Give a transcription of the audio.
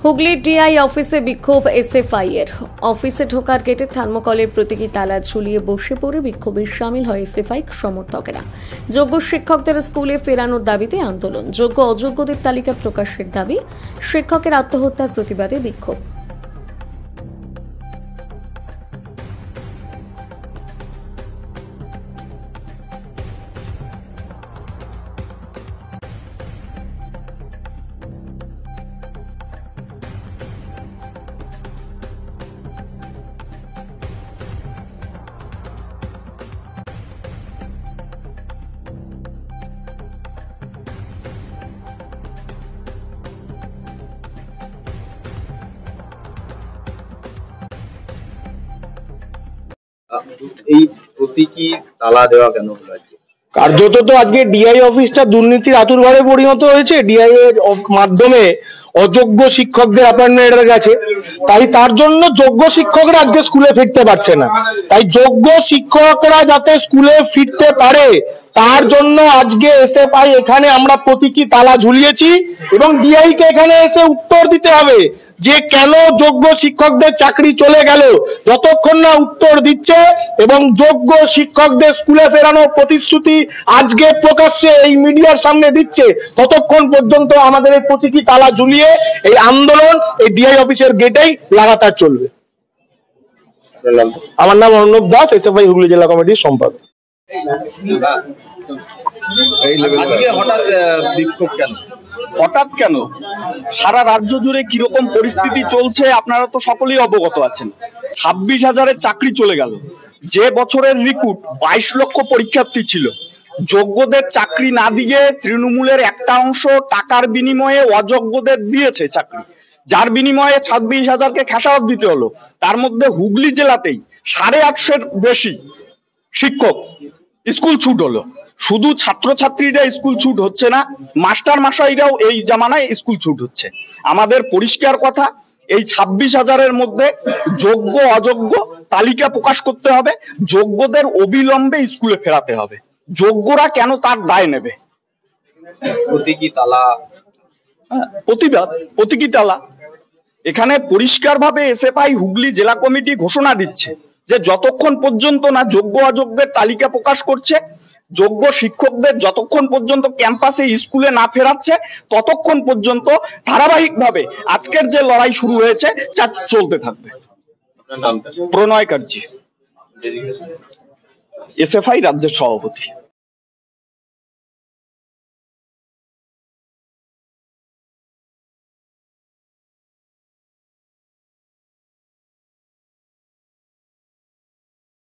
হুগলির ডিআই অফিসে বিক্ষোভ এসএফআই এর। অফিসে ঢোকার গেটে থার্মোকলের প্রতীকী তালা ঝুলিয়ে বসে পড়ে বিক্ষোভে শামিল হয় এসএফআই সমর্থকেরা। যোগ্য শিক্ষকদের স্কুলে ফেরানোর দাবিতে আন্দোলন, যোগ্য অযোগ্যদের তালিকা প্রকাশের দাবি, শিক্ষকের আত্মহত্যার প্রতিবাদে বিক্ষোভ। এই প্রতীকী তালা দেওয়া কেন হলো? কার্যত তো আজকে ডিআই অফিসটা দুর্নীতির আতুরঘরে পরিণত হয়েছে। ডিআই এর মাধ্যমে অযোগ্য শিক্ষকদের অ্যাপয়েন্টমেন্টের গেছে, তাই তার জন্য যোগ্য শিক্ষকরা আজকে স্কুলে ফিরতে পারছে না। তাই যোগ্য শিক্ষকরা যাতে স্কুলে ফিরতে পারে তার জন্য আজকে এসএফআই এখানে আমরা প্রতীকী তালা ঝুলিয়েছি এবং ডিআই কে এখানে এসে উত্তর দিতে হবে যে কেন যোগ্য শিক্ষকদের চাকরি চলে গেল। যতক্ষণ না উত্তর দিচ্ছে এবং যোগ্য শিক্ষকদের স্কুলে ফেরানোর প্রতিশ্রুতি আজকে প্রকাশ্যে এই মিডিয়ার সামনে দিচ্ছে, ততক্ষণ পর্যন্ত আমাদের এই প্রতীকী তালা ঝুলিয়ে এই আন্দোলন এই ডিআই অফিসের গেটেই লাগাতার চলবে। আমার নাম অর্ণব দাস, এসএফআই হুগলি জেলা কমিটির সম্পাদক। হঠাৎ কেন? সারা রাজ্য জুড়ে কিরকম পরিস্থিতি চলছে আপনারা তো সকলেই অবগত আছেন। 26,000-এর চাকরি চলে গেল। যে বছরের রিক্রুট 22 লক্ষ পরীক্ষার্থী ছিল, যোগ্যদের চাকরি না দিয়ে তৃণমূলের একটা অংশ টাকার বিনিময়ে অযোগ্যদের দিয়েছে চাকরি, যার বিনিময়ে 26,000-কে খেসারত দিতে হলো। তার মধ্যে হুগলি জেলাতেই 850-এর বেশি শিক্ষক স্কুল ছুট হলো। শুধু ছাত্রছাত্রীরা স্কুল ছুট হচ্ছে না, মাস্টার মশাইরাও এই জামানায় স্কুল ছুট হচ্ছে। আমাদের পরিষ্কার কথা, এই 26,000-এর মধ্যে যোগ্য অযোগ্য তালিকা প্রকাশ করতে হবে, যোগ্যদের অবিলম্বে স্কুলে ফেরাতে হবে। যোগ্যরা কেন তার দায় নেবে? প্রতীকী তালা, প্রতিবাদ, প্রতীকী তালা। এখানে পরিষ্কারভাবে এসএফআই হুগলি জেলা কমিটি ঘোষণা দিচ্ছে যে যতক্ষণ পর্যন্ত না যোগ্য অযোগ্যের তালিকা প্রকাশ করছে, যোগ্য শিক্ষকদের যতক্ষণ পর্যন্ত ক্যাম্পাসে স্কুলে না ফেরাচ্ছে, ততক্ষণ পর্যন্ত ধারাবাহিকভাবে আজকের যে লড়াই শুরু হয়েছে তা চলতে থাকবে। প্রণয় কার্জি, এসএফআই রাজ্যের সভাপতি।